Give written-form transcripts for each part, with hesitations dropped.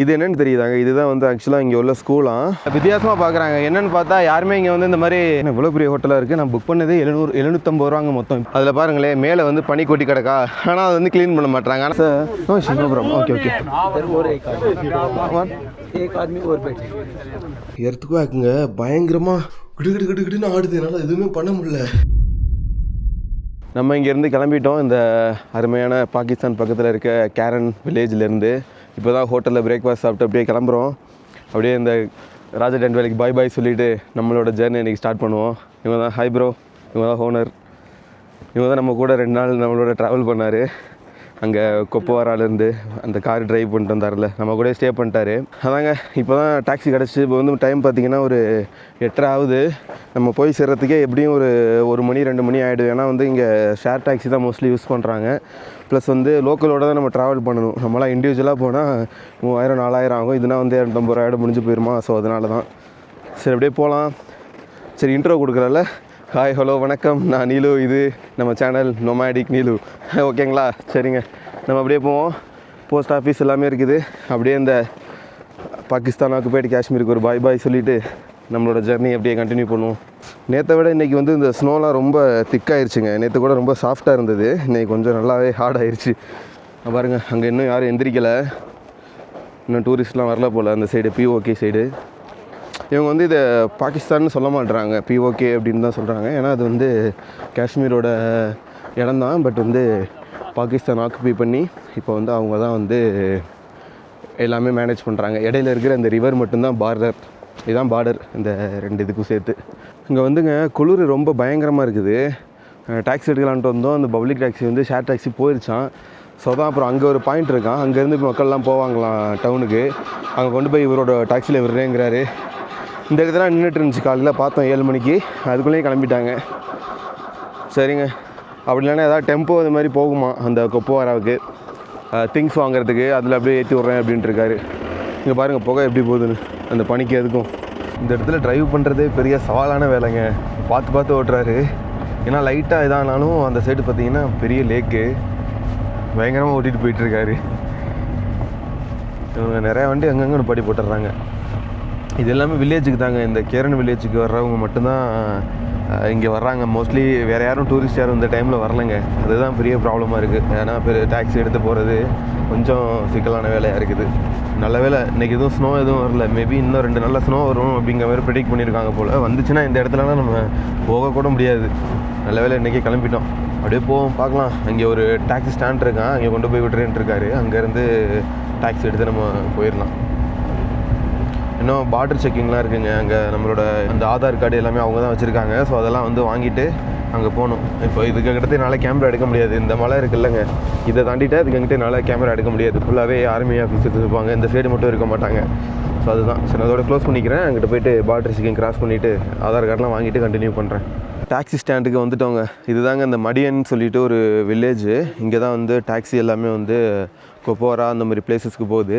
இது என்னன்னு தெரியுதாங்க, இதுதான் வந்து ஆக்சுவலாக இங்கே உள்ள ஸ்கூலாம். வித்தியாசமாக பார்க்குறாங்க. என்னென்னு பார்த்தா யாருமே இங்கே வந்து இந்த மாதிரி இவ்வளோ பெரிய ஹோட்டலாக இருக்குது. நான் புக் பண்ணது 750 ரூபாங்க மொத்தம். அதில் பாருங்களேன், மேலே வந்து பனி கொட்டி கிடக்கா, ஆனால் அதை வந்து க்ளீன் பண்ண மாட்டாங்க. ஆனால் சார் நோ ப்ராப்ளம். ஓகே எர்த்துக்கும் ஆக்குங்க பயங்கரமாக கிடுன்னு ஆடுது. என்னால் எதுவுமே பண்ண முடியல. நம்ம இங்கேருந்து கிளம்பிட்டோம். இந்த அருமையான பாகிஸ்தான் பக்கத்தில் இருக்க கேரன் வில்லேஜ்லேருந்து இப்போ தான் ஹோட்டலில் பிரேக்ஃபாஸ்ட் சாப்பிட்டு அப்படியே கிளம்புறோம். அப்படியே இந்த ராஜடென்ட் வேலைக்கு பாய் சொல்லிவிட்டு நம்மளோட ஜேர்னி இன்றைக்கி ஸ்டார்ட் பண்ணுவோம். இவங்க தான் ஹாய் ப்ரோ, இவங்க தான் ஓனர். இவங்க தான் நம்ம கூட 2 நாள் நம்மளோட ட்ராவல் பண்ணார். அங்கே கொப்பவாராலேருந்து அந்த கார் ட்ரைவ் பண்ணிட்டு வந்தார்ல, நம்ம கூட ஸ்டே பண்ணிட்டாரு. அதாங்க இப்போ தான் டாக்ஸி கிடச்சி. இப்போ வந்து டைம் பார்த்திங்கன்னா ஒரு 8:30 ஆகுது. நம்ம போய் சேர்கிறதுக்கே எப்படியும் ஒரு 1 மணி 2 மணி ஆகிடும். ஏன்னா வந்து இங்கே ஷேர் டாக்ஸி தான் மோஸ்ட்லி யூஸ் பண்ணுறாங்க. ப்ளஸ் வந்து லோக்கலோட தான் நம்ம ட்ராவல் பண்ணணும். நம்மளாம் இண்டிவிஜுவலாக போனால் 3000 4000 ஆகும். இதுனா வந்து 250 ரூபாயோட முடிஞ்சு போயிடுமா. ஸோ அதனால தான் சரி அப்படியே போகலாம். சரி இன்ட்ரோ கொடுக்குறல, ஹாய் ஹலோ வணக்கம், நான் நீலு, இது நம்ம சேனல் நொமேடிக் நீலு. ஓகேங்களா? சரிங்க, நம்ம அப்படியே போவோம். போஸ்ட் ஆஃபீஸ் எல்லாமே இருக்குது. அப்படியே இந்த பாகிஸ்தான் ஆக்குபைடு காஷ்மீருக்கு ஒரு பாய் சொல்லிவிட்டு நம்மளோட ஜர்னி அப்படியே கண்டினியூ பண்ணுவோம். நேற்றை விட இன்றைக்கி வந்து இந்த ஸ்னோலாம் ரொம்ப திக்காகிருச்சுங்க. நேற்று கூட ரொம்ப சாஃப்டாக இருந்தது, இன்றைக்கி கொஞ்சம் நல்லாவே ஹார்ட் ஆயிடுச்சு. பாருங்கள், அங்கே இன்னும் யாரும் எந்திரிக்கலை. இன்னும் டூரிஸ்ட்லாம் வரல போல் அந்த சைடு, பிஓகே சைடு. இவங்க வந்து இதை பாகிஸ்தான் சொல்ல மாட்டுறாங்க, பிஓகே அப்படின்னு தான் சொல்கிறாங்க. ஏன்னா அது வந்து காஷ்மீரோட இடம் தான். பட் வந்து பாகிஸ்தான் ஆக்குபை பண்ணி இப்போ வந்து அவங்க தான் வந்து எல்லாமே மேனேஜ் பண்ணுறாங்க. இடையில இருக்கிற அந்த ரிவர் மட்டும்தான் பார்டர். இதுதான் பார்டர் இந்த 2 இதுக்கும் சேர்த்து. இங்கே வந்துங்க குளிர் ரொம்ப பயங்கரமாக இருக்குது. டாக்ஸி எடுக்கலான்ட்டு வந்தோம். அந்த பப்ளிக் டாக்ஸி வந்து ஷேர் டாக்ஸி போயிடுச்சான். ஸோ தான் அப்புறம் அங்கே ஒரு பாயிண்ட் இருக்கான், அங்கேருந்து இப்போ மக்கள்லாம் போவாங்களாம் டவுனுக்கு. அங்கே கொண்டு போய் இவரோட டாக்ஸியில் விடுறேங்கிறாரு. இந்த இடத்துல நின்றுட்டு இருந்துச்சு. காலையில் பார்த்தோம் 7 மணிக்கு, அதுக்குள்ளேயும் கிளம்பிட்டாங்க. சரிங்க, அப்படி இல்லைன்னா ஏதாவது டெம்போ இது மாதிரி போகுமா அந்த கொப்பவாராவுக்கு திங்ஸ் வாங்குறதுக்கு, அதில் அப்படியே ஏற்றி விட்றேன் அப்படின்ட்டு இருக்காரு. இங்கே பாருங்கள் புகை எப்படி போகுதுன்னு, அந்த பனிக்கு அதுக்கும். இந்த இடத்துல ட்ரைவ் பண்ணுறதே பெரிய சவாலான வேலைங்க. பார்த்து ஓட்டுறாரு. ஏன்னா லைட்டாக இதானாலும் அந்த சைடு பார்த்திங்கன்னா பெரிய லேக்கு, பயங்கரமாக ஓட்டிகிட்டு போயிட்டுருக்காரு. இவங்க நிறையா வண்டி அங்கங்கே படி போட்டுடுறாங்க. இது எல்லாமே வில்லேஜுக்கு தாங்க. இந்த கேரன் வில்லேஜுக்கு வர்றவங்க மட்டும்தான் இங்கே வர்றாங்க. மோஸ்ட்லி வேறு யாரும் டூரிஸ்ட் யாரும் இந்த டைமில் வரலைங்க. அதுதான் பெரிய ப்ராப்ளமாக இருக்குது. ஏன்னா டாக்ஸி எடுத்து போகிறது கொஞ்சம் சிக்கலான வேலையாக இருக்குது. நல்ல வேலை இன்றைக்கி எதுவும் ஸ்னோ எதுவும் வரல. மேபி இன்னும் 2 நாளில் ஸ்னோ வரும் அப்படிங்கிற மாதிரி ப்ரெடிக்ட் பண்ணியிருக்காங்க போல். வந்துச்சுன்னா இந்த இடத்துலலாம் நம்ம போகக்கூட முடியாது. நல்ல வேலை இன்றைக்கி கிளம்பிட்டோம். அப்படியே போவோம், பார்க்கலாம். அங்கே ஒரு டாக்ஸி ஸ்டாண்ட் இருக்கான், அங்கே கொண்டு போய் விட்டுறேன்ட்டு இருக்காரு. அங்கேருந்து டாக்ஸி எடுத்து நம்ம போயிடலாம். இன்னும் பார்டர் செக்கிங்லாம் இருக்குங்க. அங்கே நம்மளோட அந்த ஆதார் கார்டு எல்லாமே அவங்க தான் வச்சுருக்காங்க. ஸோ அதெல்லாம் வந்து வாங்கிட்டு அங்கே போகணும். இப்போ இதுக்கு அடுத்து என்னால் கேமரா எடுக்க முடியாது. இந்த மலை இருக்குல்லங்க, இதை தாண்டிட்டு அதுக்கு அங்கிட்ட என்னால் கேமரா எடுக்க முடியாது. ஃபுல்லாகவே ஆர்மி ஆஃபீஸர்ஸ் இருப்பாங்க, இந்த சைடு மட்டும் இருக்க மாட்டாங்க. ஸோ அதுதான் சரி, அதோட க்ளோஸ் பண்ணிக்கிறேன். அங்கிட்ட போய்ட்டு பார்டர் செக்கிங் கிராஸ் பண்ணிவிட்டு ஆதார் கார்டெலாம் வாங்கிட்டு கண்டினியூ பண்ணுறேன். டாக்ஸி ஸ்டாண்டுக்கு வந்துட்டோங்க. இதுதாங்க இந்த மடியன் சொல்லிட்டு ஒரு வில்லேஜு. இங்கே தான் வந்து டாக்ஸி எல்லாமே வந்து கொப்போரா அந்த மாதிரி பிளேஸஸ்க்கு போகுது.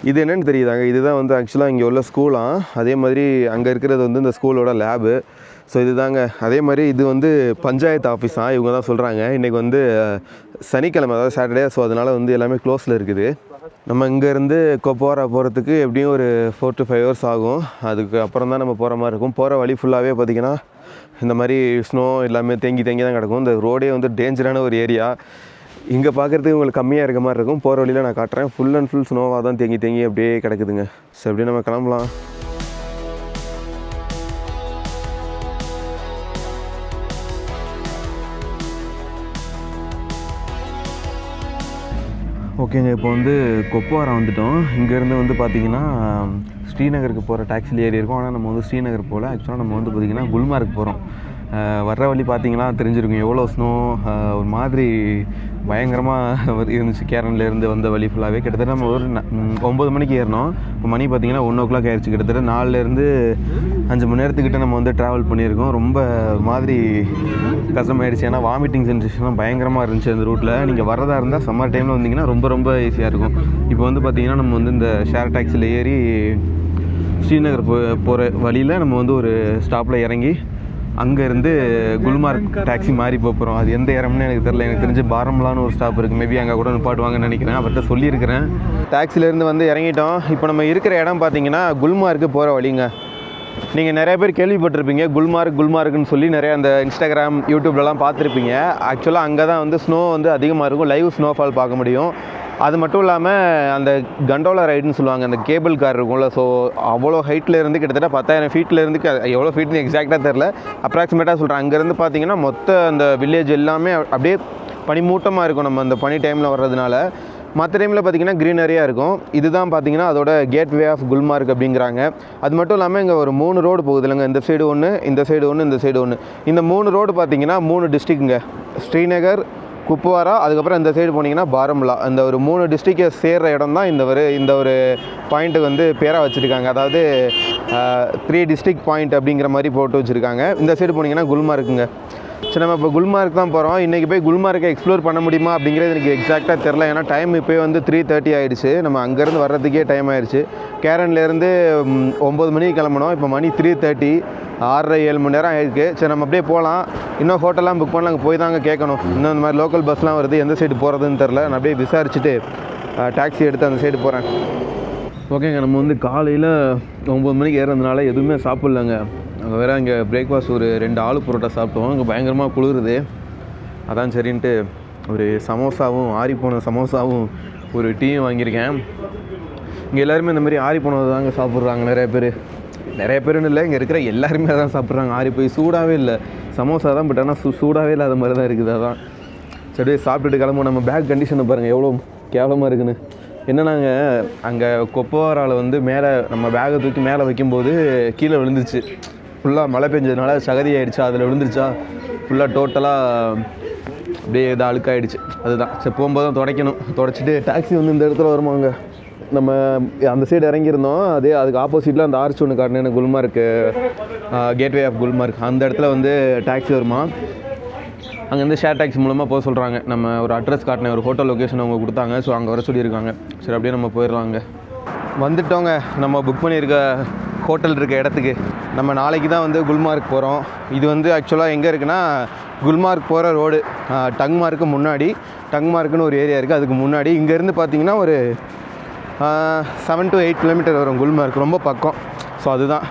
இது என்னென்னு தெரியுதாங்க, இதுதான் வந்து ஆக்சுவலாக இங்கே உள்ள ஸ்கூலாம். அதே மாதிரி அங்கே இருக்கிறது வந்து இந்த ஸ்கூலோட லேபு. ஸோ இதுதாங்க. அதே மாதிரி இது வந்து பஞ்சாயத்து ஆஃபீஸ் தான், இவங்க தான் சொல்கிறாங்க. இன்றைக்கி வந்து சனிக்கிழமை, அதாவது சாட்டர்டே. ஸோ அதனால் வந்து எல்லாமே க்ளோஸில் இருக்குது. நம்ம இங்கேருந்து கொப்போரா போகிறதுக்கு எப்படியும் ஒரு 4 to 5 hours ஆகும். அதுக்கு அப்புறம் தான் நம்ம போகிற மாதிரி இருக்கும். போகிற வழி ஃபுல்லாகவே பார்த்திங்கன்னா இந்த மாதிரி ஸ்னோ எல்லாமே தேங்கி தான் கிடக்கும். இந்த ரோடே வந்து டேஞ்சரான ஒரு ஏரியா. இங்கே பார்க்குறதுக்கு உங்களுக்கு கம்மியாக இருக்க மாதிரி இருக்கும். போகிற வழியில் நான் காட்டுறேன். ஃபுல் அண்ட் ஃபுல் ஸ்னோவாக தான் தேங்கி அப்படியே கிடக்குதுங்க. ஸோ அப்படியே நம்ம கிளம்பலாம். ஓகேங்க, இப்போ வந்து கொப்பவாரா வந்துவிட்டோம். இங்கேருந்து வந்து பார்த்திங்கன்னா ஸ்ரீநகருக்கு போகிற டாக்ஸியில் ஏறி இருக்கோம். ஆனால் நம்ம வந்து ஸ்ரீநகர் போல். ஆக்சுவலாக நம்ம வந்து பார்த்திங்கன்னா குல்மார்க் போகிறோம். வர்ற வழி பார்த்திங்கன்னா தெரிஞ்சிருக்கும் எவ்வளோ ஸ்னோ, ஒரு மாதிரி பயங்கரமாக இருந்துச்சு. கேரன்லேருந்து வந்த வழி ஃபுல்லாகவே கிட்டத்தட்ட நம்ம ஒரு 9 மணிக்கு ஏறினோம். இப்போ மணி பார்த்திங்கன்னா 1 o'clock ஆயிடுச்சு. கிட்டத்தட்ட 4லேருந்து 5 மணி நேரத்துக்கிட்ட நம்ம வந்து ட்ராவல் பண்ணியிருக்கோம். ரொம்ப மாதிரி கஷ்டமாயிடுச்சு. ஏன்னா வாமிட்டிங் சென்சேஷன்லாம் பயங்கரமாக இருந்துச்சு அந்த ரூட்டில். நீங்கள் வரதா இருந்தால் சம்மர் டைமில் வந்தீங்கன்னா ரொம்ப ஈஸியாக இருக்கும். இப்போ வந்து பார்த்திங்கன்னா நம்ம வந்து இந்த ஷேர் டாக்ஸியில் ஏறி ஸ்ரீநகர் போகிற வழியில் நம்ம வந்து ஒரு ஸ்டாப்பில் இறங்கி அங்கேருந்து குல்மார்க் டாக்ஸி மாறி போகிறோம். அது எந்த இடம்னு எனக்கு தெரியல. எனக்கு தெரிஞ்சு பாரம்லான்னு ஒரு ஸ்டாப் இருக்குது. மேபி அங்கே கூட நிப்பாட்டுவாங்கன்னு நினைக்கிறேன். அவர்கிட்ட சொல்லியிருக்கிறேன். டாக்ஸிலேருந்து வந்து இறங்கிட்டோம். இப்போ நம்ம இருக்கிற இடம் பார்த்தீங்கன்னா குல்மார்க்கு போகிற வழிங்க. நீங்கள் நிறைய பேர் கேள்விப்பட்டிருப்பீங்க குல்மார்க்குன்னு சொல்லி நிறைய அந்த இன்ஸ்டாகிராம் யூடியூப்லலாம் பார்த்துருப்பீங்க. ஆக்சுவலாக அங்கே தான் வந்து ஸ்னோ வந்து அதிகமாக இருக்கும். லைவ் ஸ்னோஃபால் பார்க்க முடியும். அது மட்டும் இல்லாமல் அந்த கண்டோலா ரைடுன்னு சொல்லுவாங்க, அந்த கேபிள் கார் இருக்கும்ல. ஸோ அவ்வளோ ஹைட்டில் இருந்து கிட்டத்தட்ட 10,000 ஃபீட்டில் இருந்து எவ்வளோ ஃபீட்னு எக்ஸாக்டாக தெரில, அப்ராக்சிமேட்டாக சொல்கிறேன். அங்கேருந்து பார்த்தீங்கன்னா மொத்த அந்த வில்லேஜ் எல்லாமே அப்படியே பனிமூட்டமாக இருக்கும் நம்ம அந்த பனி டைமில் வர்றதுனால. மற்ற டைமில் பார்த்திங்கன்னா க்ரீனரியாக இருக்கும். இதுதான் பார்த்திங்கன்னா அதோட கேட்வே ஆஃப் குல்மார்க் அப்படிங்கிறாங்க. அது மட்டும் இல்லாமல் இங்கே ஒரு 3 ரோடு போகுது இல்லைங்க. இந்த சைடு ஒன்று, இந்த சைடு ஒன்று, இந்த சைடு ஒன்று. இந்த 3 ரோடு பார்த்திங்கன்னா 3 டிஸ்ட்ரிக்ட்டுங்க. ஸ்ரீநகர், குப்வாரா, அதுக்கப்புறம் இந்த சைடு போனீங்கன்னா பாரமுல்லா. அந்த ஒரு 3 டிஸ்ட்ரிக்டை சேர்கிற இடம் தான் இந்த ஒரு பாயிண்ட்டுக்கு வந்து பேராக வச்சுருக்காங்க. அதாவது 3 டிஸ்ட்ரிக்ட் பாயிண்ட் அப்படிங்கிற மாதிரி போட்டு வச்சுருக்காங்க. இந்த சைடு போனீங்கன்னா குல்மார்க்குங்க. சரி, நம்ம இப்போ குல்மார்க் தான் போகிறோம். இன்றைக்கி போய் குல்மார்க்கை எக்ஸ்ப்ளோர் பண்ண முடியுமா அப்படிங்கிறது எனக்கு எக்ஸாக்டாக தெரில. ஏன்னா டைம் இப்போ வந்து 3:30 ஆகிடுச்சு. நம்ம அங்கேருந்து வர்றதுக்கே டைம் ஆகிடுச்சு. கேரன்லேருந்து 9 மணிக்கு கிளம்பணும். இப்போ மணி 3:30, 6-7 மணி நேரம் ஆகிருக்கு. சரி, நம்ம அப்படியே போகலாம். இன்னும் ஹோட்டல்லாம் புக் பண்ணலாம். அங்கே போய் தாங்க கேட்கணும். இன்னும் இந்த மாதிரி லோக்கல் பஸ்லாம் வருது, எந்த சைடு போகிறதுன்னு தெரில. நான் அப்படியே விசாரிச்சுட்டு டாக்ஸி எடுத்து அந்த சைடு போகிறேன். ஓகேங்க, நம்ம வந்து காலையில் 9 மணிக்கு ஏறதுனால எதுவுமே சாப்பிட்லங்க. அங்கே வேறு இங்கே பிரேக்ஃபாஸ்ட் ஒரு 2 ஆலு பரோட்டா சாப்பிட்டோம். அங்கே பயங்கரமாக குளிருது. அதான் சரின்ட்டு ஒரு சமோசாவும், ஆறிப்போன சமோசாவும் ஒரு டீயும் வாங்கியிருக்கேன். இங்கே எல்லாருமே இந்த மாதிரி ஆறிப்போனது தாங்க சாப்பிட்றாங்க. நிறைய பேருன்னு இல்லை, இங்கே இருக்கிற எல்லாருமே அதான் சாப்பிட்றாங்க. ஆறி போய் சூடாகவே இல்லை. சமோசா தான், பட் ஆனால் சூடாகவே இல்லாத மாதிரி தான் இருக்குது. அதான் சரி சாப்பிட்டுட்டு கிளம்பும். நம்ம பேக் கண்டிஷனை பாருங்கள் எவ்வளோ கேவலமாக இருக்குன்னு. என்னன்னாங்க, அங்கே கொப்பவாரால் வந்து மேலே நம்ம பேகை தூக்கி மேலே வைக்கும்போது கீழே விழுந்துச்சு. ஃபுல்லாக மழை பெஞ்சதுனால சகதி ஆகிடுச்சா, அதில் விழுந்துருச்சா ஃபுல்லாக டோட்டலாக அப்படியே இதாக அழுக்காயிடுச்சு. அதுதான் சரி, போகும்போது தான் தொடச்சிட்டு டாக்ஸி வந்து இந்த இடத்துல வருமாங்க. நம்ம அந்த சைடு இறங்கியிருந்தோம். அதுக்கு ஆப்போசிட்டில் அந்த ஆர்ச் ஒன்று காட்டினேன், குல்மார்க்கு கேட்வே ஆஃப் குல்மார்க். அந்த இடத்துல வந்து டாக்ஸி வருமா. அங்கேருந்து ஷேர் டாக்ஸி மூலமாக போக சொல்கிறாங்க. நம்ம ஒரு அட்ரஸ் காட்டினேன், ஒரு ஹோட்டல் லொக்கேஷன் அவங்க கொடுத்தாங்க. ஸோ அங்கே வர சொல்லியிருக்காங்க. சரி, அப்படியே நம்ம போயிடலாங்க. வந்துட்டோங்க. நம்ம புக் பண்ணியிருக்க ஹோட்டல் இருக்க இடத்துக்கு. நம்ம நாளைக்கு தான் வந்து குல்மார்க் போகிறோம். இது வந்து ஆக்சுவலாக எங்கே இருக்குன்னா, குல்மார்க் போகிற ரோடு டங்மார்க்கு முன்னாடி. டங்மார்க்குன்னு ஒரு ஏரியா இருக்குது, அதுக்கு முன்னாடி. இங்கேருந்து பார்த்திங்கன்னா ஒரு 7 to 8 கிலோமீட்டர் வரும் குல்மார்க். ரொம்ப பக்கம். ஸோ அதுதான்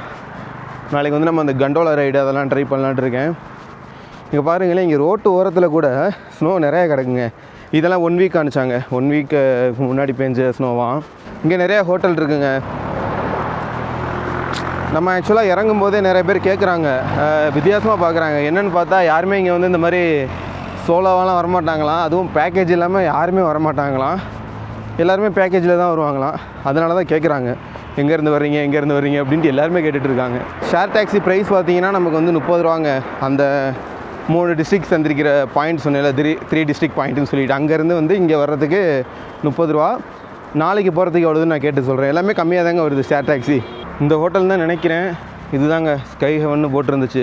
நாளைக்கு வந்து நம்ம அந்த கண்டோலா ரைடு அதெல்லாம் ட்ரை பண்ணலான்ட்டு இருக்கேன். இங்கே பாருங்களேன், இங்கே ரோட்டு ஓரத்தில் கூட ஸ்னோ நிறையா கிடக்குங்க. இதெல்லாம் 1 வீக் அனுப்பிச்சாங்க. 1 வீக்கு முன்னாடி பெஞ்ச ஸ்னோவாம். இங்கே நிறையா ஹோட்டல் இருக்குங்க. நம்ம ஆக்சுவலாக இறங்கும் போதே நிறைய பேர் கேட்குறாங்க, வித்தியாசமாக பார்க்குறாங்க. என்னென்னு பார்த்தா யாருமே இங்கே வந்து இந்த மாதிரி சோலோவாலாம் வரமாட்டாங்களாம். அதுவும் பேக்கேஜ் இல்லாமல் யாருமே வரமாட்டாங்களாம். எல்லாருமே பேக்கேஜில் தான் வருவாங்களாம். அதனால தான் கேட்குறாங்க, எங்கேருந்து வர்றீங்க அப்படின்ட்டு எல்லாருமே கேட்டுட்ருக்காங்க. ஷேர் டாக்ஸி ப்ரைஸ் பார்த்தீங்கன்னா நமக்கு வந்து 30 ரூபாங்க. அந்த 3 டிஸ்ட்ரிக்ட் சந்திரிக்கிற பாயிண்ட் சொன்னேன்ல, 3 டிஸ்ட்ரிக்ட் பாயிண்ட்டுன்னு சொல்லிவிட்டு, அங்கேருந்து வந்து இங்கே வர்றதுக்கு 30 ரூபா. நாளைக்கு போகிறதுக்கு எவ்வளோதுன்னு நான் கேட்டு சொல்கிறேன். எல்லாமே கம்மியாக தாங்க வருது ஷேர் டாக்ஸி. இந்த ஹோட்டல் தான் நினைக்கிறேன். இதுதாங்க ஸ்கை ஹெவன்னு போட்டிருந்துச்சு.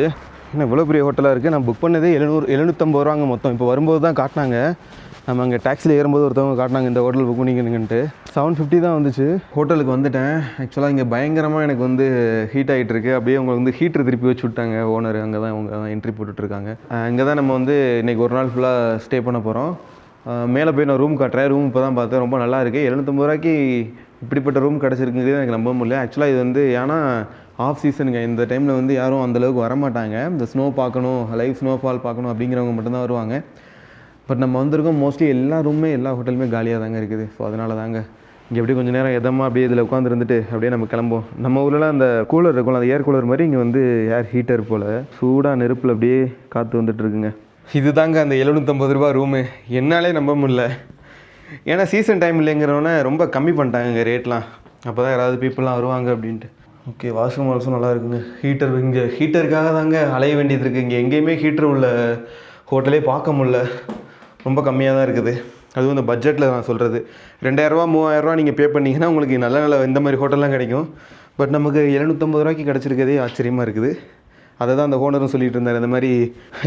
ஏன்னா இவ்வளோ பெரிய ஹோட்டலாக இருக்குது. நான் புக் பண்ணதே 750 ரூபாங்க மொத்தம். இப்போ வரும்போது தான் காட்டினாங்க. நம்ம அங்கே டாக்ஸியில் ஏறும்போது ஒருத்தவங்க காட்டினாங்க இந்த ஹோட்டல் புக் பண்ணிக்கணுங்கன்ட்டு. 750 தான் வந்துச்சு. ஹோட்டலுக்கு வந்துட்டேன். ஆக்சுவலாக இங்கே பயங்கரமாக எனக்கு வந்து ஹீட் ஆகிட்டுருக்கு. அப்படியே உங்களுக்கு வந்து ஹீட்டர் திருப்பி வச்சு விட்டாங்க ஓனர். அங்கே தான் அவங்க என்ட்ரி போட்டுட்ருக்காங்க. இங்கே தான் நம்ம வந்து இன்றைக்கி ஒரு நாள் ஃபுல்லாக ஸ்டே பண்ண போகிறோம். மேலே போய் நான் ரூம் காட்டுறேன். ரூம் இப்போ தான் பார்த்தேன், ரொம்ப நல்லா இருக்குது. 750 ரூபாய்க்கு இப்படிப்பட்ட ரூம் கிடச்சிருக்குங்கிறது எனக்கு நம்ப முடியல. ஆக்சுவலாக இது வந்து ஏன்னா ஆஃப் சீசனுங்க. இந்த டைமில் வந்து யாரும் அந்தளவுக்கு வரமாட்டாங்க. இந்த ஸ்னோ பார்க்கணும், லைவ் ஸ்னோஃபால் பார்க்கணும் அப்படிங்கிறவங்க மட்டும்தான் வருவாங்க. பட் நம்ம வந்திருக்கோம் மோஸ்ட்லி எல்லா ஹோட்டலுமே காலியாக தாங்க இருக்குது. ஸோ அதனால தாங்க இங்கே அப்படியே கொஞ்சம் நேரம் எதமாக அப்படியே இதில் உட்காந்துருந்துட்டு அப்படியே நம்ம கிளம்போம். நம்ம ஊரில் அந்த கூலர் இருக்கும்ல, அந்த ஏர் கூலர் மாதிரி இங்கே வந்து ஏர் ஹீட்டர் போல் சூடாக நெருப்பில் அப்படியே காற்று வந்துட்டுருக்குங்க. இது தாங்க அந்த 750 ரூபா ரூமு. என்னாலே நம்ப முடியல. ஏன்னா சீசன் டைம் இல்லைங்கிறவன ரொம்ப கம்மி பண்ணிட்டாங்க இங்கே ரேட்லாம். அப்போ தான் யாராவது பீப்புளெலாம் வருவாங்க அப்படின்ட்டு. ஓகே, வாஷ்ரூம் ஆல்சோ நல்லா இருக்குங்க. ஹீட்டர் இங்கே ஹீட்டருக்காக தாங்க அலைய வேண்டியது இருக்குது. இங்கே எங்கேயுமே ஹீட்டர் உள்ள ஹோட்டலே பார்க்க முடியல. ரொம்ப கம்மியாக தான் இருக்குது. அதுவும் இந்த பட்ஜெட்டில் நான் சொல்கிறது 2000 ரூபா 3000 ரூபா நீங்கள் பே பண்ணிங்கன்னா உங்களுக்கு நல்ல இந்த மாதிரி ஹோட்டல்லாம் கிடைக்கும். பட் நமக்கு 750 ரூபாய்க்கு கிடச்சிருக்கதே ஆச்சரியமாக இருக்குது. அதை தான் அந்த ஓனரும் சொல்லிட்டு இருந்தார், இந்த மாதிரி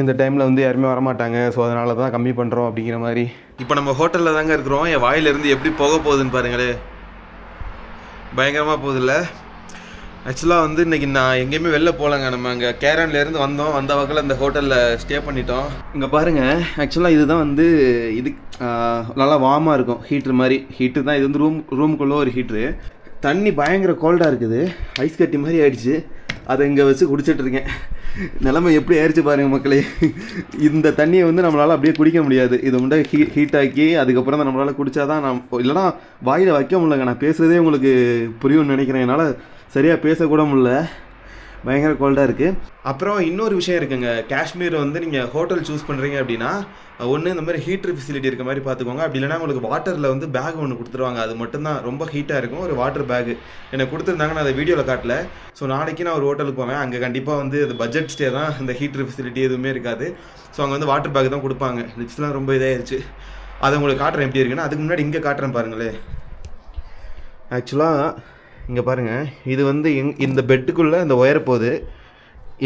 இந்த டைமில் வந்து யாருமே வரமாட்டாங்க, ஸோ அதனால தான் கம்மி பண்ணுறோம் அப்படிங்கிற மாதிரி. இப்போ நம்ம ஹோட்டலில் தாங்க இருக்கிறோம். என் வாயிலிருந்து எப்படி போக போகுதுன்னு பாருங்களே, பயங்கரமாக போகுதில்ல. ஆக்சுவலாக வந்து இன்றைக்கி நான் எங்கேயுமே வெளில போகலங்க. நம்ம அங்கே கேரன்லேருந்து வந்தோம், வந்த வகையில் இந்த ஹோட்டலில் ஸ்டே பண்ணிட்டோம். இங்கே பாருங்கள், ஆக்சுவலாக இதுதான் வந்து இது நல்லா வார்மாக இருக்கும், ஹீட்ரு மாதிரி. ஹீட்ரு தான் இது, வந்து ரூமுக்குள்ளே ஒரு ஹீட்ரு. தண்ணி பயங்கர கோல்டாக இருக்குது, ஐஸ் கட்டி மாதிரி ஆகிடுச்சு. அதை இங்கே வச்சு குடிச்சிட்ருக்கேன். நிலைமை எப்படி ஆயிடுச்சு பாருங்கள் மக்களே. இந்த தண்ணியை வந்து நம்மளால் அப்படியே குடிக்க முடியாது. இதை மட்டும் ஹீட் ஆக்கி அதுக்கப்புறம் தான் நம்மளால் குடித்தா தான் இல்லைனா வாயில் வைக்க முடியலங்க. நான் பேசுகிறதே உங்களுக்கு புரியும்னு நினைக்கிறேன். என்னால் சரியாக பேசக்கூட முடியல, பயங்கர கோல்டாக இருக்குது. அப்புறம் இன்னொரு விஷயம் இருக்குங்க, காஷ்மீர் வந்து நீங்கள் ஹோட்டல் சூஸ் பண்ணுறீங்க அப்படின்னா ஒன்று இந்த மாதிரி ஹீட்ரு ஃபெசிலிட்டி இருக்க மாதிரி பார்த்துக்கோங்க. அப்படி இல்லைனா உங்களுக்கு வாட்டரில் வந்து பேக் ஒன்று கொடுத்துருவாங்க. அது மட்டும்தான் ரொம்ப ஹீட்டாக இருக்கும், ஒரு வாட்டர் பேக்கு எனக்கு கொடுத்துருந்தாங்க. நான் அதை வீடியோவில் காட்டல. ஸோ நாளைக்கு நான் ஒரு ஹோட்டலுக்கு போவேன், அங்கே கண்டிப்பாக வந்து அது பட்ஜெட் ஸ்டே தான், இந்த ஹீட்ரு ஃபெசிலிட்டி எதுவுமே இருக்காது. ஸோ அங்கே வந்து வாட்டர் பேக் தான் கொடுப்பாங்க. லிப்ஸ்லாம் ரொம்ப இதாகிடுச்சு, அதை உங்களுக்கு காட்டுறேன் எப்படி இருக்குன்னா. அதுக்கு முன்னாடி இங்கே காட்டுறேன் பாருங்களேன். ஆக்சுவலாக இங்கே பாருங்கள், இது வந்து இந்த பெட்டுக்குள்ளே இந்த ஒயர் போகுது.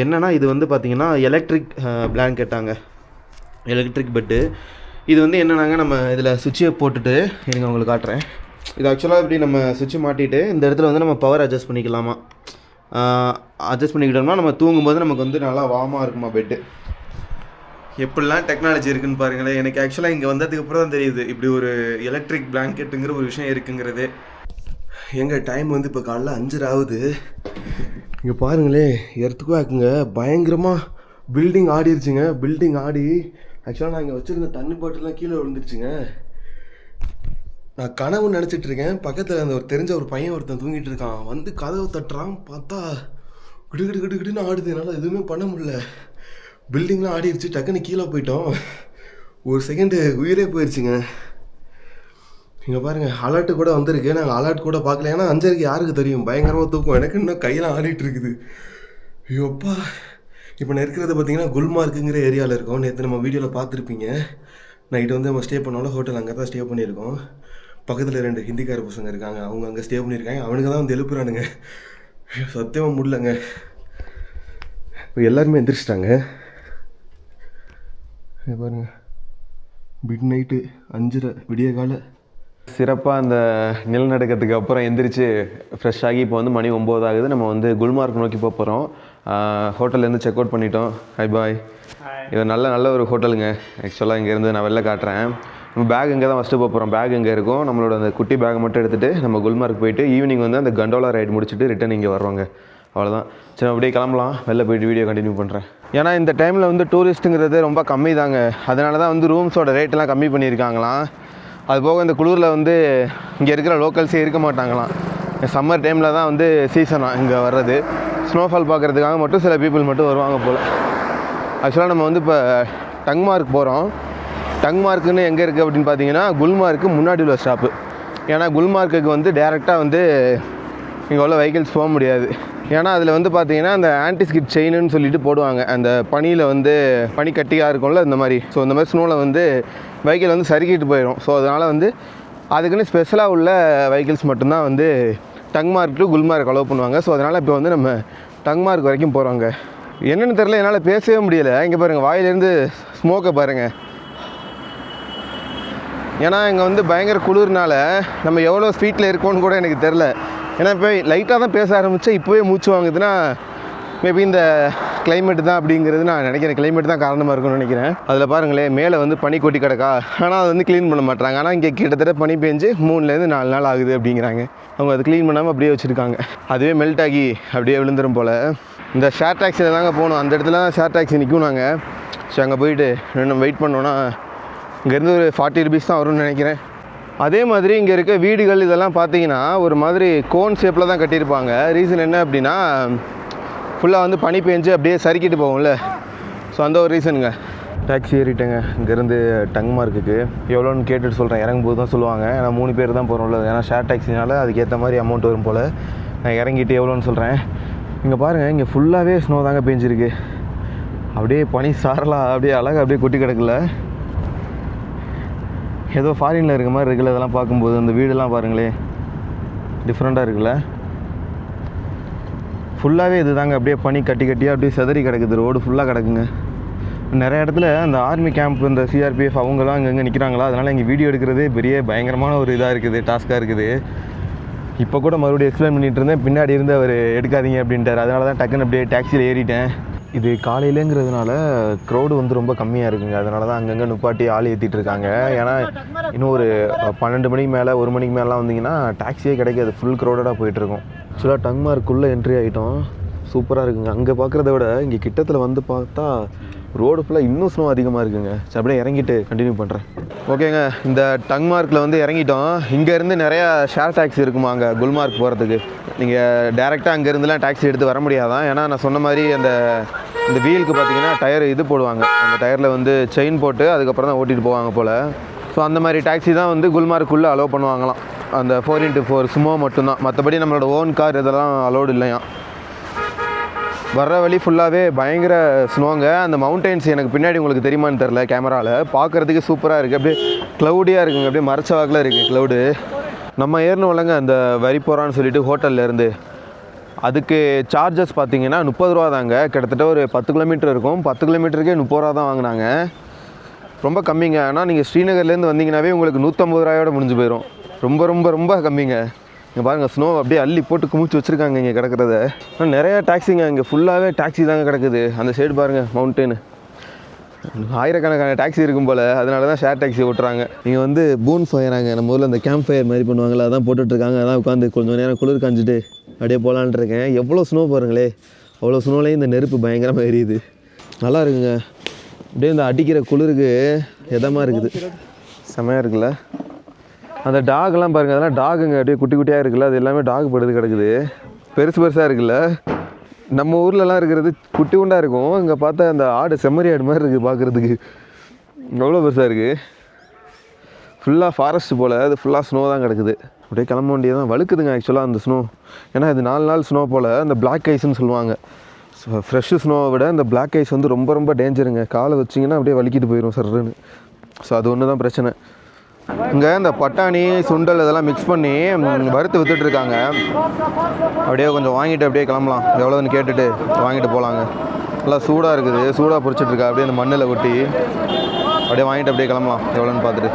என்னென்னா இது வந்து பார்த்திங்கன்னா எலக்ட்ரிக் பிளாங்கெட்டாங்க, எலக்ட்ரிக் பெட்டு. இது வந்து என்னன்னாங்க, நம்ம இதில் சுவிட்சை போட்டுட்டு இருங்க உங்களுக்கு காட்டுறேன். இது ஆக்சுவலாக இப்படி நம்ம சுவிட்சை மாட்டிட்டு இந்த இடத்துல வந்து நம்ம பவர் அட்ஜஸ்ட் பண்ணிக்கலாமா. அட்ஜஸ்ட் பண்ணிக்கிட்டோம்னா நம்ம தூங்கும்போது நமக்கு வந்து நல்லா வார்மாக இருக்குமா பெட்டு. எப்படிலாம் டெக்னாலஜி இருக்குதுன்னு பாருங்களேன். எனக்கு ஆக்சுவலாக இங்கே வந்ததுக்கப்புறம் தான் தெரியுது இப்படி ஒரு எலக்ட்ரிக் பிளாங்கெட்டுங்கிற ஒரு விஷயம் இருக்குங்கிறது. எங்கள் டைம் வந்து இப்போ காலைல 5:30 ஆகுது. இங்கே பாருங்களே, எர்த்குவேக்குங்க, பயங்கரமாக பில்டிங் ஆடிருச்சுங்க. பில்டிங் ஆடி ஆக்சுவலாக நான் இங்கே வச்சுருந்த தண்ணி பாட்டிலாம் கீழே விழுந்துருச்சுங்க. நான் கனவு நினச்சிட்ருக்கேன். பக்கத்தில் அந்த ஒரு தெரிஞ்ச ஒரு பையன் ஒருத்தன் தூங்கிட்டு இருக்கான், வந்து கதவை தட்டுறான். பார்த்தா கிடுகிடுன்னு ஆடுது. என்னால் எதுவுமே பண்ண முடியல. பில்டிங்லாம் ஆடிருச்சு. டக்குன்னு கீழே போயிட்டோம். ஒரு செகண்டு உயிரே போயிடுச்சுங்க. இங்கே பாருங்கள், அலர்ட்டு கூட வந்திருக்கு. நாங்கள் அலர்ட் கூட பார்க்கல, ஏன்னா 5:30 யாருக்கு தெரியும். பயங்கரமாக தூக்கம். எனக்கு இன்னும் கையெல்லாம் ஆடிட்டு இருக்குது. ஐயோப்பா. இப்போ நான் இருக்கிறது பார்த்தீங்கன்னா குல்மார்க்குங்கிற ஏரியாவில் இருக்கோம். நேற்று நம்ம வீடியோவில் பார்த்துருப்பீங்க. நைட்டு வந்து நம்ம ஸ்டே பண்ணோம்ல ஹோட்டல், அங்கே தான் ஸ்டே பண்ணியிருக்கோம். பக்கத்தில் 2 ஹிந்திக்கார பசங்க இருக்காங்க, அவங்க அங்கே ஸ்டே பண்ணியிருக்காங்க. அவனுக்கு தான் வந்து எழுப்புறானுங்க. சத்தியமாக முடியலங்க. இப்போ எல்லாருமே எந்திரிச்சிட்டாங்க. பாருங்கள், மிட் நைட்டு 5:30 விடிய காலை. சிறப்பாக அந்த நிலநடுக்கத்துக்கு அப்புறம் எந்திரிச்சு ஃப்ரெஷ் ஆகி இப்போ வந்து மணி 9 ஆகுது. நம்ம வந்து குல்மார்க் நோக்கி போகிறோம். ஹோட்டல்லேருந்து செக் அவுட் பண்ணிட்டோம். ஹை பாய். இது நல்ல ஒரு ஹோட்டலுங்க. ஆக்சுவலாக இங்கேருந்து நான் வெளில காட்டுறேன். நம்ம பேக் இங்கே தான் ஃபஸ்ட்டு போகிறோம். பேக் இங்கே இருக்கும். நம்மளோட அந்த குட்டி பேக்கை மட்டும் எடுத்துகிட்டு நம்ம குல்மார்க் போயிட்டு ஈவினிங் வந்து அந்த கண்டோலா ரைடு முடிச்சுட்டு ரிட்டன் இங்கே வருவாங்க. அவ்வளோதான். சரி, அப்படியே கிளம்பலாம். வெளில போயிட்டு வீடியோ கண்டினியூ பண்ணுறேன். ஏன்னா இந்த டைமில் வந்து டூரிஸ்ட்டுங்கிறது ரொம்ப கம்மி தாங்க. அதனால தான் வந்து ரூம்ஸோட ரேட்டெல்லாம் கம்மி பண்ணியிருக்காங்களாம். அது போக இந்த குளிரில் வந்து இங்கே இருக்கிற லோக்கல்ஸே இருக்க மாட்டாங்களாம். சம்மர் டைமில் தான் வந்து சீசனாக இங்கே வர்றது. ஸ்னோஃபால் பார்க்குறதுக்காக மட்டும் சில பீப்புள் மட்டும் வருவாங்க போல். ஆக்சுவலாக நம்ம வந்து இப்போ டங்மார்க் போகிறோம். டங்மார்க்குன்னு எங்கே இருக்குது அப்படின்னு பார்த்தீங்கன்னா குல்மார்க்கு முன்னாடி உள்ள ஸ்டாப்பு. ஏன்னா குல்மார்க்குக்கு வந்து டேரெக்டாக வந்து இங்கே உள்ள வெஹிக்கிள்ஸ் போக முடியாது. ஏன்னா அதில் வந்து பார்த்தீங்கன்னா அந்த ஆன்டிஸ்கிட் செயின்னு சொல்லிட்டு போடுவாங்க. அந்த பனியில் வந்து பனி கட்டியாக இருக்கும்ல இந்த மாதிரி. ஸோ இந்த மாதிரி ஸ்னோவில் வந்து வெஹிக்கிள் வந்து சறுக்கிட்டு போயிடும். ஸோ அதனால் வந்து அதுக்குன்னு ஸ்பெஷலாக உள்ள வெஹிக்கிள்ஸ் மட்டும்தான் வந்து டங்மார்க் டு குல்மார்க் அலோவ் பண்ணுவாங்க. ஸோ அதனால் இப்போ வந்து நம்ம டங்மார்க் வரைக்கும் போகிறோங்க. என்னென்னு தெரில, என்னால் பேசவே முடியலை. இங்கே பாருங்கள், வாயிலேருந்து ஸ்மோக்கை பாருங்கள். ஏன்னா இங்கே வந்து பயங்கர குளிர்னால நம்ம எவ்வளோ ஸ்பீட்டில் இருக்கோன்னு கூட எனக்கு தெரில. ஏன்னா இப்போ லைட்டாக தான் பேச ஆரம்பித்தேன். இப்போவே மூச்சு வாங்குதுன்னா மேபி இந்த கிளைமேட்டு தான் அப்படிங்கிறது நான் நினைக்கிறேன். கிளைமேட் தான் காரணமாக இருக்கும்னு நினைக்கிறேன். அதில் பாருங்களேன், மேலே வந்து பனி கொட்டி கிடக்கா. ஆனால் அது வந்து க்ளீன் பண்ண மாட்டாங்க. ஆனால் இங்கே கிட்டத்தட்ட பனி பெஞ்சு 3 4 நாள் ஆகுது அப்படிங்கிறாங்க. அவங்க அதை க்ளீன் பண்ணாமல் அப்படியே வச்சுருக்காங்க. அதுவே மெல்ட் ஆகி அப்படியே விழுந்துடும் போல். இந்த ஷேர் டாக்ஸியில் தாங்க போகணும். அந்த இடத்துல தான் ஷேர் டாக்ஸி நிற்கும். நாங்கள் ஸோ அங்கே போயிட்டு நம்ம வெயிட் பண்ணோன்னா இங்கேருந்து ஒரு 40 rupees தான் வரும்னு நினைக்கிறேன். அதே மாதிரி இங்கே இருக்க வீடுகள் இதெல்லாம் பார்த்தீங்கன்னா ஒரு மாதிரி கோன் ஷேப்பில் தான் கட்டியிருப்பாங்க. ரீசன் என்ன அப்படின்னா ஃபுல்லாக வந்து பனி பெஞ்சு அப்படியே சறுக்கிட்டு போகும்ல. ஸோ அந்த ஒரு ரீசனுங்க. டாக்ஸி ஏறிட்டேங்க. இங்கேருந்து டங்மார்க்குக்கு எவ்வளோன்னு கேட்டுட்டு சொல்கிறேன். இறங்கும்போது தான் சொல்லுவாங்க. ஏன்னா 3 பேர் தான் போகிறோம்ல. ஏன்னா ஷேர் டாக்ஸினால அதுக்கேற்ற மாதிரி அமௌண்ட் வரும் போல். நான் இறங்கிட்டு எவ்வளோன்னு சொல்கிறேன். இங்கே பாருங்கள், இங்கே ஃபுல்லாகவே ஸ்னோ தாங்க பெஞ்சிருக்கு. அப்படியே பனி சாரலாம் அப்படியே அழகாக அப்படியே கொட்டி கிடக்கல. ஏதோ ஃபாரினில் இருக்க மாதிரி இருக்குல்ல இதெல்லாம் பார்க்கும்போது. அந்த வீடெல்லாம் பாருங்களே, டிஃப்ரெண்ட்டாக இருக்குல்ல. ஃபுல்லாகவே இது தாங்க அப்படியே பனி கட்டியாக அப்படியே செதறி கிடக்குது. ரோடு ஃபுல்லாக கிடக்குங்க. நிறைய இடத்துல அந்த ஆர்மி கேம்ப், இந்த சிஆர்பிஎஃப் அவங்களாம் அங்கங்கே நிற்கிறாங்களா. அதனால் இங்கே வீடியோ எடுக்கிறதே பெரிய பயங்கரமான ஒரு இதாக இருக்குது, டாஸ்க்காக இருக்குது. இப்போ கூட மறுபடியும் எக்ஸ்பிளைன் பண்ணிகிட்டு இருந்தேன், பின்னாடி இருந்து அவர் எடுக்காதீங்க அப்படின்ட்டார். அதனால தான் டக்குன்னு அப்படியே டாக்ஸியில் ஏறிட்டேன். இது காலையிலேங்கிறதுனால க்ரௌடு வந்து ரொம்ப கம்மியாக இருக்குங்க. அதனால தான் அங்கங்கே நுப்பாட்டி ஆள் ஏற்றிட்டு இருக்காங்க. ஏன்னா இன்னும் ஒரு 12 மணிக்கு மேலே 1 மணிக்கு மேலாம் வந்தீங்கன்னா டாக்ஸியே கிடைக்காது, ஃபுல் க்ரௌடடாக போயிட்டுருக்கும். ஆக்சுவலாக டங்மார்க்குள்ளே என்ட்ரி ஆகிட்டோம். சூப்பராக இருக்குங்க. அங்கே பார்க்குறத விட இங்கே கிட்டத்தில் வந்து பார்த்தா ரோடு ஃபுல்லாக இன்னும் ஸ்னோ அதிகமாக இருக்குங்க. சரி, அப்படியே இறங்கிட்டு கண்டினியூ பண்ணுறேன். ஓகேங்க, இந்த டங்மார்க்கில் வந்து இறங்கிட்டோம். இங்கேருந்து நிறையா ஷேர் டாக்ஸி இருக்குமா அங்கே குல்மார்க் போகிறதுக்கு. நீங்கள் டேரெக்டாக அங்கேருந்துலாம் டாக்ஸி எடுத்து வர முடியாதான். ஏன்னா நான் சொன்ன மாதிரி இந்த வீலுக்கு பார்த்தீங்கன்னா டயர் இது போடுவாங்க. அந்த டயரில் வந்து செயின் போட்டு அதுக்கப்புறம் தான் ஓட்டிகிட்டு போவாங்க போல். ஸோ அந்த மாதிரி டாக்ஸி தான் வந்து குல்மார்க்குள்ளே அலோவ் பண்ணுவாங்களாம். அந்த 4x4 சுமோ மட்டும்தான். மற்றபடி நம்மளோட ஓன் கார் இதெல்லாம் அலோடு இல்லையா. வர்ற வழி ஃபுல்லாகவே பயங்கர ஸ்னோங்க. அந்த மவுண்டெயின்ஸ் எனக்கு பின்னாடி உங்களுக்கு தெரியுமான்னு தெரில, கேமராவில் பார்க்குறதுக்கு சூப்பராக இருக்குது. அப்படியே க்ளவுடியாக இருக்குங்க, அப்படியே மறைச்ச வாக்கில் இருக்குது க்ளவுடு. நம்ம ஏறணும் இல்லைங்க அந்த வரி போகிறான்னு சொல்லிட்டு ஹோட்டல்லேருந்து. அதுக்கு சார்ஜஸ் பார்த்தீங்கன்னா 30 ரூபா தாங்க. கிட்டத்தட்ட ஒரு 10 கிலோமீட்டர் இருக்கும். 10 கிலோமீட்டருக்கே 30 ரூபா தான் வாங்கினாங்க. ரொம்ப கம்மிங்க. ஆனால் நீங்கள் ஸ்ரீநகர்லேருந்து வந்தீங்கன்னாவே உங்களுக்கு 150 ரூபாயோட முடிஞ்சு போயிடும். ரொம்ப ரொம்ப ரொம்ப கம்மிங்க. இங்கே பாருங்கள், ஸ்னோ அப்படியே அள்ளி போட்டு குமிச்சு வச்சுருக்காங்க இங்கே கிடக்கிறத. ஆனால் நிறையா டாக்ஸிங்க, இங்கே ஃபுல்லாகவே டாக்ஸி தாங்க கிடக்குது. அந்த சைடு பாருங்கள் மவுண்டெயின், ஆயிரக்கணக்கான டாக்ஸி இருக்கும் போல். அதனால தான் ஷேர் டாக்ஸி ஓட்டுறாங்க. நீங்கள் வந்து பூன் ஃபயராங்க, நம்ம ஊரில் அந்த கேம்ப் ஃபயர் மாதிரி பண்ணுவாங்களே, அதான் போட்டுட்ருக்காங்க. அதான் உட்காந்து கொஞ்சம் நேரம் குளிர் காஞ்சிட்டு அப்படியே போகலான்ட்டு இருக்கேன். எவ்வளோ ஸ்னோ பாருங்களே, அவ்வளோ ஸ்னோலேயும் இந்த நெருப்பு பயங்கரமாக எரியுது. நல்லா இருக்குங்க. அப்படியே இந்த அடிக்கிற குளிருக்கு எதமாக இருக்குது, செமையாக இருக்குல்ல. அந்த டாக்லாம் பாருங்கள், அதெல்லாம் டாகுங்க, அப்படியே குட்டி குட்டியாக இருக்குல்ல, அது எல்லாமே டாக் படுத்து கிடக்குது. பெருசு பெருசாக இருக்குல்ல. நம்ம ஊர்லலாம் இருக்கிறது குட்டி குண்டாக இருக்கும். இங்கே பார்த்தா அந்த ஆடு செம்மறி ஆடு மாதிரி இருக்குது பார்க்குறதுக்கு. எவ்வளோ பெருசாக இருக்குது. ஃபுல்லாக ஃபாரஸ்ட் போல், அது ஃபுல்லாக ஸ்னோ தான் கிடக்குது. அப்படியே கிளம்ப வேண்டியது தான். வழுக்குதுங்க ஆக்சுவலாக அந்த ஸ்னோ. ஏன்னா இது 4 நாள் ஸ்னோ போல். அந்த பிளாக் ஐஸ்ன்னு சொல்லுவாங்க. ஃப்ரெஷ்ஷு ஸ்னோவை விட இந்த பிளாக் ஐஸ் வந்து ரொம்ப ரொம்ப டேஞ்சருங்க. காலை வச்சிங்கன்னா அப்படியே வலிக்கிட்டு போயிடும் சர்ன்னு. ஸோ அது ஒன்று தான் பிரச்சனை. இங்கே இந்த பட்டாணி சுண்டல் இதெல்லாம் மிக்ஸ் பண்ணி வறுத்து விற்றுட்ருக்காங்க. அப்படியே கொஞ்சம் வாங்கிட்டு அப்படியே கிளம்பலாம். எவ்வளோன்னு கேட்டுட்டு வாங்கிட்டு போகலாங்க. நல்லா சூடாக இருக்குது, சூடாக பொரிச்சிட்ருக்கா. அப்படியே அந்த மண்ணில் கொட்டி அப்படியே வாங்கிட்டு அப்படியே கிளம்பலாம் எவ்வளோன்னு பார்த்துட்டு.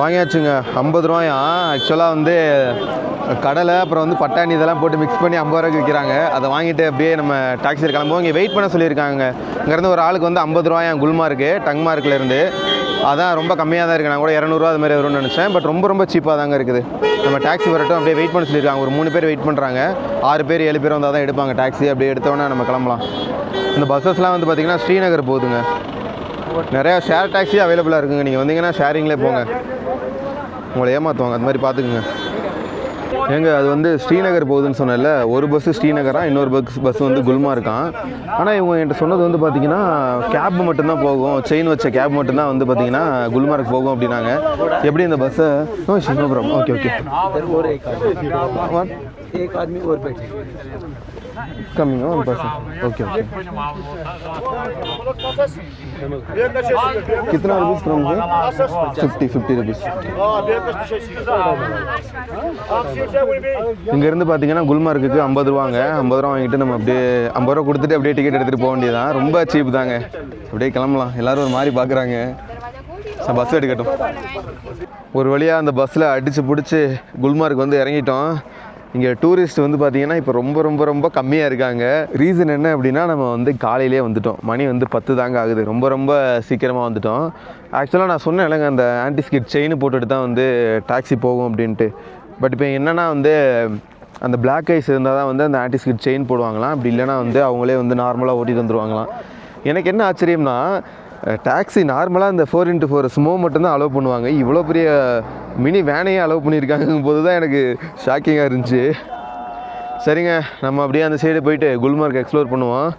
வாங்கியாச்சுங்க. 50 ரூபாயா. ஆக்சுவலாக வந்து கடலை அப்புறம் வந்து பட்டாணி இதெல்லாம் போட்டு மிக்ஸ் பண்ணி 50 ரூபாய்க்கு விற்கிறாங்க. அதை வாங்கிட்டு அப்படியே நம்ம டாக்ஸியில் கிளம்புவோம். இங்கே வெயிட் பண்ண சொல்லியிருக்காங்க. இங்கேருந்து ஒரு ஆளுக்கு வந்து 50 ரூபாயா குல்மார்க்கு, டங்மார்க்லேருந்து. அதான் ரொம்ப கம்மியாக தான் இருக்குது. நான் கூட 200 ரூபா அது மாதிரி வரும்னு நினச்சேன். பட் ரொம்ப ரொம்ப சீப்பாக தாங்க இருக்குது. நம்ம டாக்ஸி வரட்டும், அப்படியே வெயிட் பண்ண சொல்லியிருக்காங்க. ஒரு 3 பேர் வெயிட் பண்ணுறாங்க. 6 பேர் 7 பேர் வந்தால் தான் எடுப்பாங்க டாக்ஸி. அப்படியே எடுத்தோன்னே நம்ம கிளம்பலாம். இந்த பஸ்ஸஸ்லாம் வந்து பார்த்திங்கன்னா ஸ்ரீநகர் போகுதுங்க. நிறையா ஷேர் டாக்ஸி அவைலபிளாக இருக்குங்க. நீங்கள் வந்தீங்கன்னா ஷேரிங்லேயே போங்க, உங்களை ஏமாற்றுவாங்க. அது மாதிரி பார்த்துக்குங்க. ஏங்க அது வந்து ஸ்ரீநகர் போகுதுன்னு சொன்னல, ஒரு பஸ்ஸு ஸ்ரீநகராக, இன்னொரு பஸ் வந்து குல்மார்க்கான். ஆனால் இவங்க என்கிட்ட சொன்னது வந்து பார்த்திங்கன்னா கேப் மட்டும்தான் போகும், செயின் வச்ச கேப் மட்டும்தான் வந்து பார்த்திங்கன்னா குல்மார்க் போகும் அப்படின்னாங்க. எப்படி இந்த பஸ்ஸை okay okay coming on person. Okay. कितना रुपीस फ्रॉम here? 50 रुपीस. இங்கேருந்து பார்த்தீங்கன்னா குல்மார்க்குக்கு 50 ரூபாங்க. 50 ரூபா வாங்கிட்டு நம்ம அப்படியே 50 ரூபா கொடுத்துட்டு அப்படியே டிக்கெட் எடுத்துகிட்டு போக வேண்டியதான். ரொம்ப சீப் தாங்க. அப்படியே கிளம்பலாம். எல்லோரும் ஒரு மாதிரி பார்க்குறாங்க. பஸ் எடுக்கட்டும். ஒரு வழியாக அந்த பஸ்ஸில் அடித்து பிடிச்சி குல்மார்க் வந்து இறங்கிட்டோம். இங்கே டூரிஸ்ட் வந்து பார்த்திங்கன்னா இப்போ ரொம்ப ரொம்ப ரொம்ப கம்மியாக இருக்காங்க. ரீசன் என்ன அப்படின்னா, நம்ம வந்து காலையிலே வந்துட்டோம். மணி வந்து 10 தாங்க ஆகுது. ரொம்ப ரொம்ப சீக்கிரமாக வந்துட்டோம். ஆக்சுவலாக நான் சொன்னேன் இல்லைங்க, அந்த ஆன்டிஸ்கிட் செயின் போட்டுட்டு தான் வந்து டாக்ஸி போகும் அப்படின்ட்டு. பட் இப்போ என்னென்னா வந்து அந்த பிளாக் ஐஸ் இருந்தால் தான் வந்து அந்த ஆன்டிஸ்கிட் செயின் போடுவாங்களாம். அப்படி இல்லைனா வந்து அவங்களே வந்து நார்மலாக ஓட்டிகிட்டு வந்துடுவாங்களாம். எனக்கு என்ன ஆச்சரியம்னா, டாக்ஸி நார்மலாக இந்த 4x4 சுமோ மட்டும்தான் அலோவ் பண்ணுவாங்க. இவ்வளோ பெரிய மினி வேனையே அலோவ் பண்ணியிருக்காங்கும் போது தான் எனக்கு ஷாக்கிங்காக இருந்துச்சு. சரிங்க, நம்ம அப்படியே அந்த சைடு போயிட்டு குல்மார்க் எக்ஸ்ப்ளோர் பண்ணுவோம்.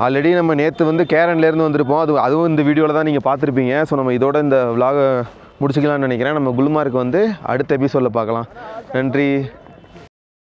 ஆல்ரெடி நம்ம நேற்று வந்து கேரன்லேருந்து வந்திருப்போம். அதுவும் இந்த வீடியோவில் தான் நீங்கள் பார்த்துருப்பீங்க. ஸோ நம்ம இதோட இந்த விலாகை முடிச்சுக்கலாம்னு நினைக்கிறேன். நம்ம குல்மார்க் வந்து அடுத்த எபிசோடில் பார்க்கலாம். நன்றி.